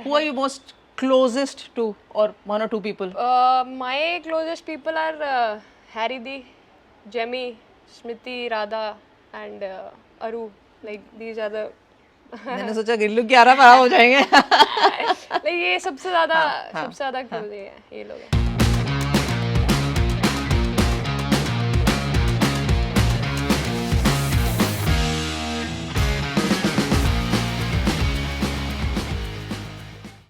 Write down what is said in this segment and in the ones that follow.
Who are you most closest to, or one or two people? My closest people are Harry D, Jemmy, Smriti, Radha, and Aru. Like these are the मैंने सोचा गिल्लू 11-12 हो जाएंगे. like ये सबसे ज़्यादा close है ये लोग हैं.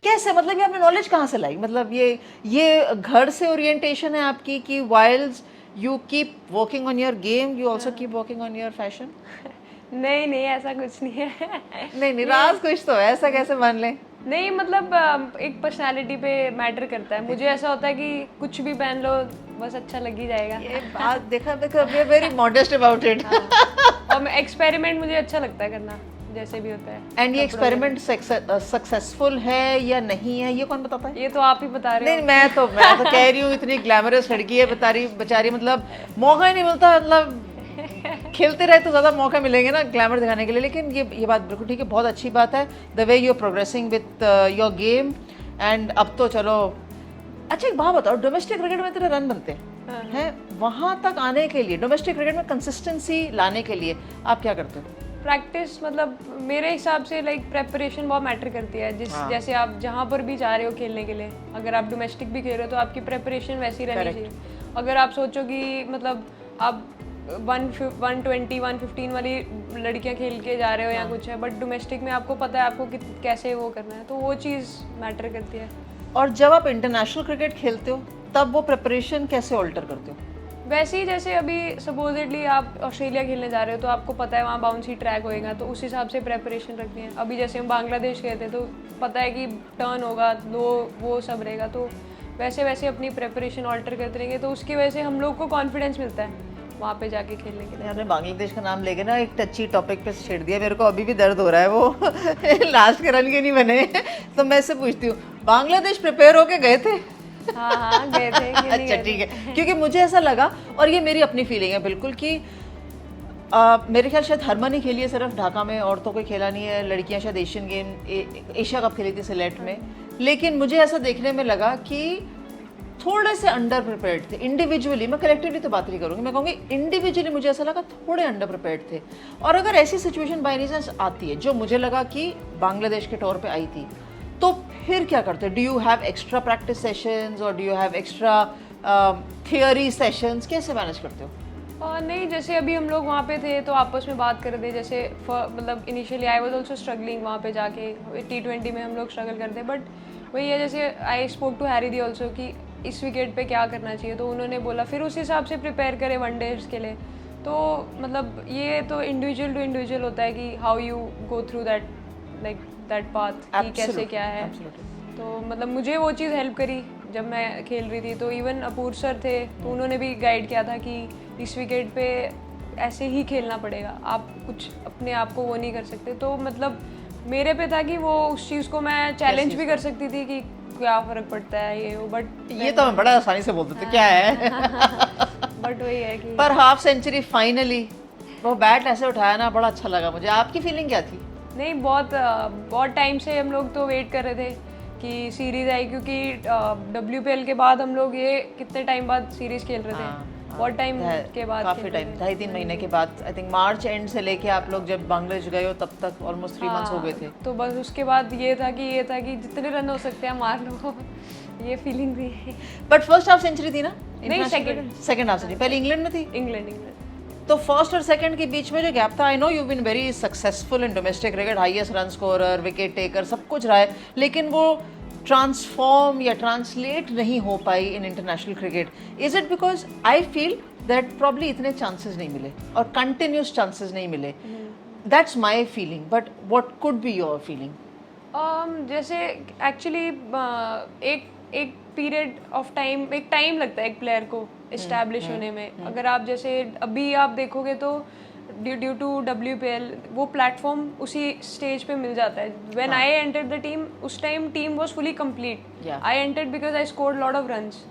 कैसे, मतलब ये आपने नॉलेज कहाँ से लाई? मतलब ये घर से ओरिएंटेशन है आपकी कि whilst you keep working on your game you also keep working on your fashion? नहीं ऐसा कुछ नहीं है. नहीं राज कुछ तो है, ऐसा कैसे मान लें? नहीं मतलब एक पर्सनालिटी पे मैटर करता है. मुझे ऐसा होता है कि कुछ भी पहन लो बस अच्छा लग ही जाएगा. ये बात देखा we are very modest about it. और एक्सपेरिमेंट मुझे अच्छा लगता है करना जैसे भी होता है. एंड ये एक्सपेरिमेंट सक्सेसफुल है या नहीं है ये कौन बताता है? ये तो आप ही बता रहे हो. नहीं मैं तो कह रही हूँ, इतनी ग्लैमरस लड़की है बेचारी, मतलब मौका ही नहीं मिलता. मतलब खेलते रहे तो ज़्यादा मौका मिलेंगे ना ग्लैमर दिखाने के लिए. लेकिन ये बात बिल्कुल ठीक है, बहुत अच्छी बात है the way you are progressing with your game. And अब तो चलो, अच्छा एक बात बताओ, डोमेस्टिक क्रिकेट में तेरे रन बनते हैं, वहाँ तक आने के लिए डोमेस्टिक क्रिकेट में कंसिस्टेंसी लाने के लिए आप क्या करते हो? प्रैक्टिस, मतलब मेरे हिसाब से लाइक प्रेपरेशन बहुत मैटर करती है. जैसे आप जहाँ पर भी जा रहे हो खेलने के लिए, अगर आप डोमेस्टिक भी खेल रहे हो तो आपकी प्रेपरेशन वैसी रहनी चाहिए. अगर आप सोचो कि मतलब आप 120 115 वाली लड़कियां खेल के जा रहे हो या कुछ है, बट डोमेस्टिक में आपको पता है आपको कैसे वो करना है, तो वो चीज़ मैटर करती है. और जब आप इंटरनेशनल क्रिकेट खेलते हो तब वो प्रिपरेशन कैसे ऑल्टर करते हो? वैसे ही जैसे अभी सपोजिटली आप ऑस्ट्रेलिया खेलने जा रहे हो तो आपको पता है वहाँ बाउंसी ट्रैक होएगा, तो उस हिसाब से प्रेपरेशन रखनी है. अभी जैसे हम बांग्लादेश गए थे तो पता है कि टर्न होगा, वो सब रहेगा, तो वैसे अपनी प्रेपरेशन ऑल्टर करते रहेंगे, तो उसकी वजह से हम लोग को कॉन्फिडेंस मिलता है वहाँ पे जाके खेलने के लिए. आपने बांग्लादेश का नाम लेके ना एक टच्ची टॉपिक पे छेड़ दिया, मेरे को अभी भी दर्द हो रहा है. वो लास्ट के रन के नहीं बने. तो मैं इससे पूछती हूँ, बांग्लादेश प्रिपेयर होके गए थे? हाँ गए थे. अच्छा ठीक है, क्योंकि मुझे ऐसा लगा, और ये मेरी अपनी फीलिंग है बिल्कुल, कि मेरे ख्याल शायद हरमन ही खेली है सिर्फ ढाका में, और तो कोई खेला नहीं है. लड़कियां शायद एशियन गेम एशिया कप खेली थी सिलेट में. लेकिन मुझे ऐसा देखने में लगा कि थोड़े से अंडर प्रिपेयर्ड थे इंडिविजुअली. मैं कलेक्टिवली तो बात नहीं करूँगी, मैं कहूँगी इंडिविजुअली मुझे ऐसा लगा थोड़े अंडर प्रिपेयर्ड थे. और अगर ऐसी सिचुएशन बाय एनी चांस आती है जो मुझे लगा कि बांग्लादेश के तौर पे आई थी, तो फिर क्या करते हो? Do you have extra practice sessions और do you have extra theory sessions? कैसे मैनेज करते हो? नहीं, जैसे अभी हम लोग वहाँ पे थे तो आपस में बात कर रहे थे. जैसे मतलब initially I was also struggling वहाँ पे जाके. T20 में हम लोग स्ट्रगल करते, बट वही है जैसे I spoke to Harry di also कि इस विकेट पे क्या करना चाहिए, तो उन्होंने बोला फिर उस हिसाब से प्रिपेयर करें वनडेज के लिए. तो मतलब ये तो इंडिविजुअल टू इंडिविजुअल होता है कि how you go through that path कि कैसे क्या है. तो मतलब मुझे वो चीज़ हेल्प करी जब मैं खेल रही थी. तो इवन अपूर सर थे तो उन्होंने भी गाइड किया था कि इस विकेट पे ऐसे ही खेलना पड़ेगा, आप कुछ अपने आप को वो नहीं कर सकते. तो मतलब मेरे पे था कि वो उस चीज़ को मैं चैलेंज भी कर सकती थी कि क्या फ़र्क पड़ता है ये वो. बट ये तो मैं बड़ा आसानी से बोल देते क्या है. बट वही है कि पर हाफ सेंचुरी फाइनली वो बैट ऐसे उठाया ना, बड़ा अच्छा लगा मुझे. आपकी फीलिंग क्या थी? नहीं, बहुत टाइम से हम लोग तो वेट कर रहे थे कि सीरीज़ आई, क्योंकि WPL के बाद हम लोग ये कितने टाइम बाद सीरीज़ खेल रहे थे. बहुत टाइम के बाद, काफ़ी टाइम, 2.5-3 महीने के बाद. आई थिंक मार्च एंड से लेके आप लोग जब बांग्लादेश गए हो तब तक ऑलमोस्ट 3 मंथ्स हो गए थे. तो बस उसके बाद ये था कि जितने रन हो सकते हैं मार लो. ये फीलिंग थी. बट फर्स्ट हाफ सेंचुरी थी ना? नहीं, सेकंड हाफ सेंचुरी. पहले इंग्लैंड में थी. इंग्लैंड. तो फर्स्ट और सेकंड के बीच में जो गैप था, I know you been very successful in domestic cricket, highest run scorer, wicket taker, सब कुछ रहा है, लेकिन वो ट्रांसफॉर्म या ट्रांसलेट नहीं हो पाई in international cricket. Is it because I feel that probably इतने चांसेस नहीं मिले और कंटिन्यूस चांसेस नहीं मिले. That's my feeling, but what could be your feeling? जैसे एक्चुअली एक पीरियड ऑफ टाइम, एक टाइम लगता है एक प्लेयर को इस्टेब्लिश होने में. अगर आप जैसे अभी आप देखोगे तो ड्यू टू WPL वो प्लेटफॉर्म उसी स्टेज पे मिल जाता है. When I entered the team, उस time team was fully complete. I entered because I scored lot of runs,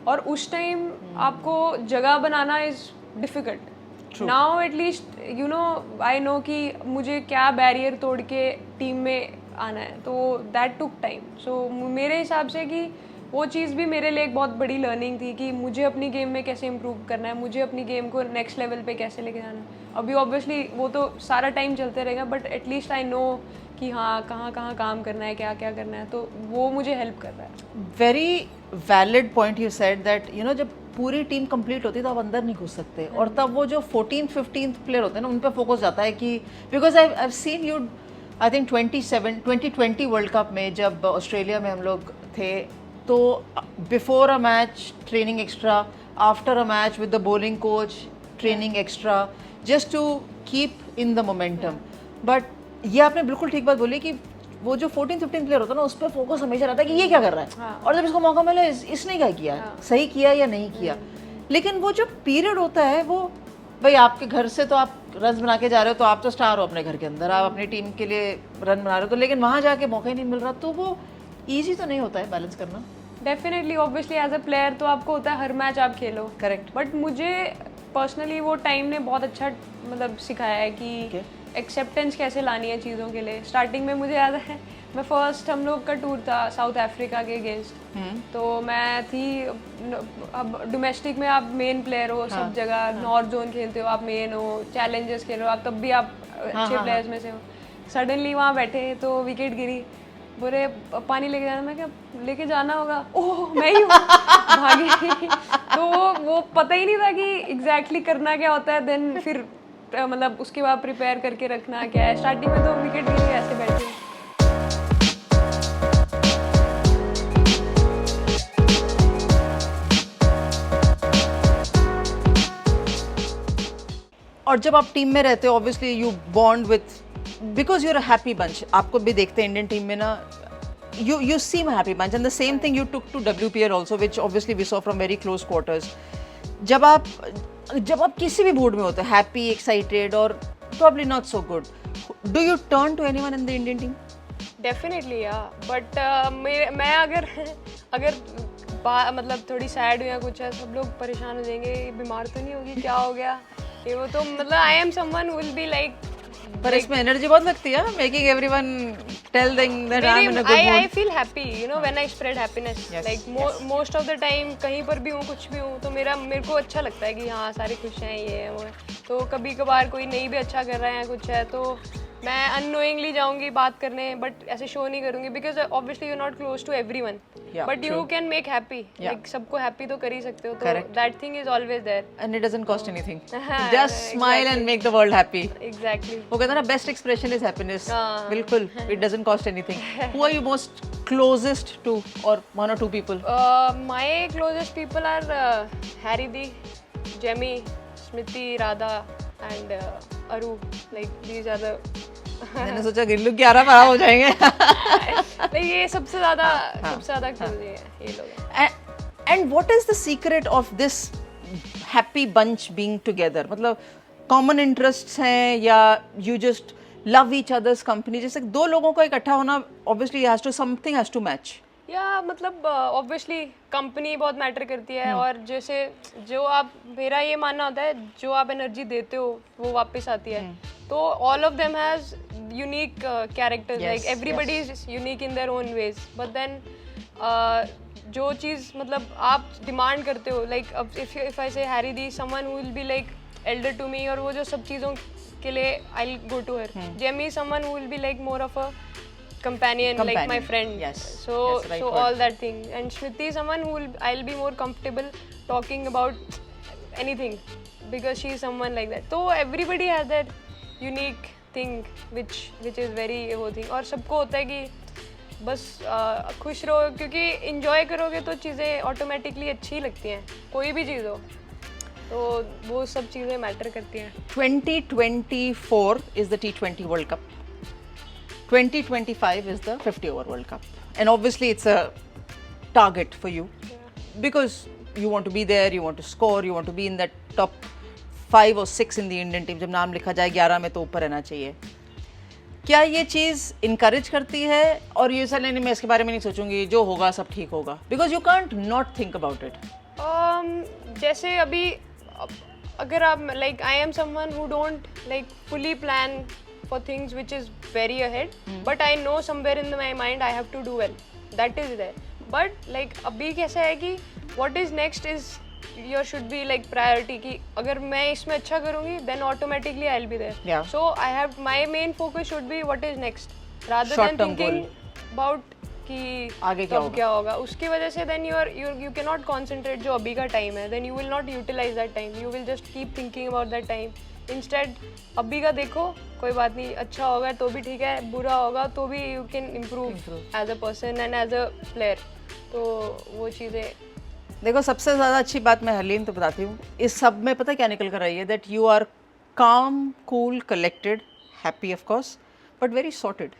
और उस टाइम आपको जगह बनाना is difficult. Now at least you know, I know कि मुझे क्या बैरियर तोड़ के टीम में आना है, तो दैट टुक टाइम. सो मेरे हिसाब से कि वो चीज़ भी मेरे लिए एक बहुत बड़ी लर्निंग थी कि मुझे अपनी गेम में कैसे इम्प्रूव करना है, मुझे अपनी गेम को नेक्स्ट लेवल पे कैसे लेके जाना है. अभी ऑब्वियसली वो तो सारा टाइम चलते रहेगा, बट एटलीस्ट आई नो कि हाँ कहाँ कहाँ काम करना है, क्या क्या करना है, तो वो मुझे हेल्प कर रहा है. Very valid point you said that you know जब पूरी टीम कंप्लीट होती है तो आप अंदर नहीं घुस सकते, और तब वो जो 14th-15th प्लेयर होते हैं ना उन पे फोकस जाता है कि because I seen you I think 2020 world cup में जब ऑस्ट्रेलिया में हम लोग थे, तो before a match training extra, after a match with the bowling coach training extra, just to keep in the momentum. But ये आपने बिल्कुल ठीक बात बोली कि वो जो 14th-15th प्लेयर होता है ना उस पर फोकस हमेशा रहता है कि ये क्या कर रहा है. हाँ. और जब इसको मौका मिला इसने क्या किया, सही किया या नहीं किया. लेकिन वो जो पीरियड होता है वो भाई आपके घर से तो आप रन बना के जा रहे हो, तो आप तो स्टार हो अपने घर के अंदर, आप अपनी टीम के लिए रन बना रहे हो, तो लेकिन वहाँ जाके मौका ही नहीं मिल रहा, तो वो ईजी तो नहीं होता है बैलेंस करना. Definitely obviously as a player तो आपको होता है हर मैच आप खेलो. करेक्ट. बट मुझे पर्सनली वो टाइम ने बहुत अच्छा मतलब सिखाया है कि एक्सेप्टेंस कैसे लानी है चीज़ों के लिए. स्टार्टिंग में मुझे याद है मैं फर्स्ट हम लोग का टूर था साउथ अफ्रीका के अगेंस्ट, तो मैं थी, अब डोमेस्टिक में आप मेन प्लेयर हो सब जगह, नॉर्थ जोन खेलते हो आप, मेन हो, चैलेंजर्स खेल रहे हो आप, तब भी आप अच्छे प्लेयर्स में से हो. सडनली वहाँ बैठे तो विकेट गिरी, बोले पानी लेके जाना. मैं क्या लेके जाना होगा, ओह मैं ही हूँ भागी. तो वो पता ही नहीं था कि एग्जैक्टली करना क्या होता है. देन फिर मतलब उसके बाद प्रिपेयर करके रखना क्या है. स्टार्टिंग में तो विकेट गिरी ऐसे बैठे. और जब आप टीम में रहते हो obviously you bond with, because you're a happy bunch. आपको भी देखते हैं इंडियन टीम में ना, you seem a happy bunch, and the same thing you took to WPL also, which obviously we saw from very close quarters. जब आप किसी भी मूड में होते हैं, हैप्पी, एक्साइटेड और probably not so good, do you turn to anyone in the Indian team? Definitely या, but मैं अगर मतलब थोड़ी सैड हूँ या कुछ है, सब लोग परेशान हो जाएंगे, बीमार तो नहीं होगी, क्या हो गया ये वो. तो मतलब I am someone will be like, पर इसमें एनर्जी बहुत लगती है, making everyone tell them that I am in a good mood. I feel happy you know when I spread happiness, like most of the time कहीं पर भी हूँ कुछ भी हूँ तो मेरे को अच्छा लगता है कि हाँ सारे खुश हैं, ये है वो है. तो कभी कभार कोई नहीं भी अच्छा कर रहा है कुछ है तो मैं अननोइंगली जाऊंगी बात करने, बट ऐसे शो नहीं करूंगी, because obviously you are not close to everyone, but you can make happy, like सबको हैप्पी तो कर ही सकते हो. तो that thing is always there and it doesn't cost anything, just smile and make the world happy. Exactly. वो कहते हैं ना बेस्ट एक्सप्रेशन इज हैप्पीनेस. बिल्कुल, it doesn't cost anything. Who are you most closest to, or one or two people? My closest people are Harry di, Jemi, Smriti, Radha and Aru. Like these are the मैंने सोचा गिल्लू 11 हो जाएंगे. ये सबसे ज्यादा क्लोज है ये लोग. And what is the secret of this happy bunch being together? मतलब कॉमन इंटरेस्ट्स हैं या you just love each others company? जैसे दो लोगों को इकट्ठा होना obviously has to something has to match. या मतलब ऑब्वियसली कंपनी बहुत मैटर करती है, और जैसे जो आप, मेरा ये मानना होता है जो आप एनर्जी देते हो वो वापस आती है. तो all of them has unique characters, like everybody is unique in their own ways, but then जो चीज़ मतलब आप डिमांड करते हो, like if I say Harry di, someone who will be like elder to me, और वो जो सब चीज़ों के लिए I will go to her. Jemi someone who will be like more of a companion, like my friend. So all that thing. And Smriti is someone who I'll be more comfortable talking about anything because she is someone like that. So everybody has that unique thing which is very वो thing. और सबको होता है कि बस खुश रहो, क्योंकि enjoy करोगे तो चीज़ें automatically अच्छी लगती हैं, कोई भी चीज़ हो. तो वो सब चीज़ें मैटर करती हैं. 2024 is the T20 World Cup. 2025 is the 50 over World Cup, and obviously it's a target for you, because you want to be there, you want to score, you want to be in that top 5 or 6 in the Indian team. जब नाम लिखा जाए 11 में तो ऊपर रहना चाहिए. क्या ये चीज़ इनकरेज करती है, और ये सर नहीं मैं इसके बारे में नहीं सोचूंगी, जो होगा सब ठीक होगा, because you can't not think about it? जैसे अभी अगर आप like I am someone who don't like fully plan for things which is very ahead, but I know somewhere in my mind I have to do well. That is there. But like अभी कैसा है कि what is next is your should be like priority कि अगर मैं इसमें अच्छा करूँगी then automatically I'll be there. Yeah. So I have my main focus should be what is next rather Short than term thinking goal. about कि आगे क्या कब होगा? क्या होगा उसकी वजह से then you cannot concentrate जो अभी का टाइम है, then you will not utilize that time, you will just keep thinking about that time. Instead अभी का देखो, कोई बात नहीं, अच्छा होगा तो भी ठीक है, बुरा होगा तो भी you can improve as a person and as a player. तो वो चीज़ें देखो सबसे ज़्यादा अच्छी बात मैं हरलीन तो बताती हूँ, इस सब में पता क्या निकल कर आई है, that you are calm, cool, collected, happy of course, but very sorted.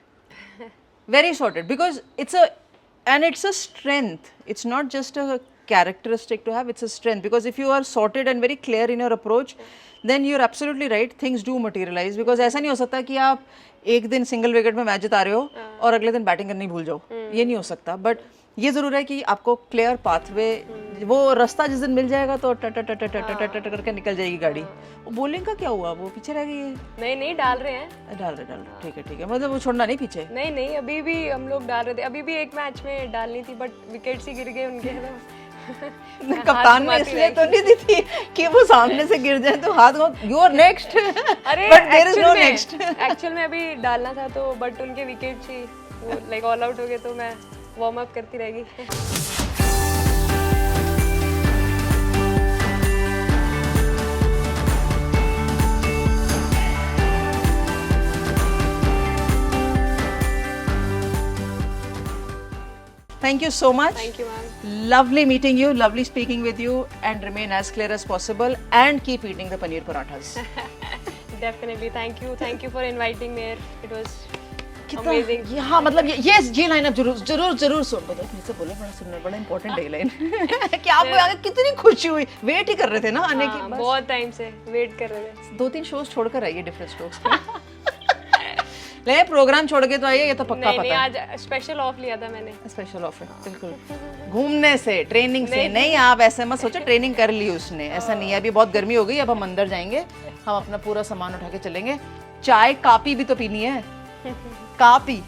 Very sorted because it's a strength. It's not just a characteristic to have, it's a strength because if you are sorted and very clear in your approach, then you're absolutely right, things do materialize because ऐसा नहीं हो सकता कि आप एक दिन single wicket में match जिता रहे हो और अगले दिन बैटिंग करनी भूल जाओ, ये नहीं हो सकता. बट ये ज़रूर है कि आपको क्लियर पाथवे, वो रास्ता जिस दिन मिल जाएगा तो टट टट टट टट टट करके निकल जाएगी गाड़ी. वो बॉलिंग का क्या हुआ, वो पीछे रह गई है? नहीं डाल रहे हैं, डाल रहे ठीक है, मतलब वो छोड़ना नहीं पीछे. नहीं अभी भी हम लोग डाल रहे थे, अभी भी एक मैच में डालनी थी बट विकेट्स ही गिर गए उनके. कप्तान ने इसलिए तो नहीं दी थी कि वो सामने से गिर जाए तो हाथ को यू आर नेक्स्ट. अरे but there is no next. Actual में अभी डालना था तो बट उनके विकेट्स ही वो लाइक ऑल आउट हो गए तो मैं वार्म अप करती रहेगी. Thank you so much. Thank you, ma'am. Lovely meeting you, lovely speaking with you, and remain as clear as possible and keep eating the paneer parathas. Definitely. Thank you for inviting me here. It was कितना amazing. हाँ मतलब ये line आप जरूर सुन. मुझसे बोले बड़ा सुनना, बड़ा इंपॉर्टेंट है लाइन. कि आपको आगे कितनी खुशी हुई, वेट ही कर रहे थे ना आने की. बहुत टाइम से वेट कर रहे थे. 2-3 शोज छोड़कर आइए डिफरेंट स्ट्रोक्स. ले प्रोग्राम छोड़ के तो आइए, ये तो पक्का नहीं पता है. आज स्पेशल ऑफ लिया था मैंने. स्पेशल ऑफ है बिल्कुल. घूमने से, ट्रेनिंग से नहीं, आप ऐसे मत सोचो ट्रेनिंग कर ली उसने, ऐसा नहीं है. अभी बहुत गर्मी हो गई, अब हम अंदर जाएंगे, हम अपना पूरा सामान उठा के चलेंगे. चाय कापी भी तो पीनी है. कापी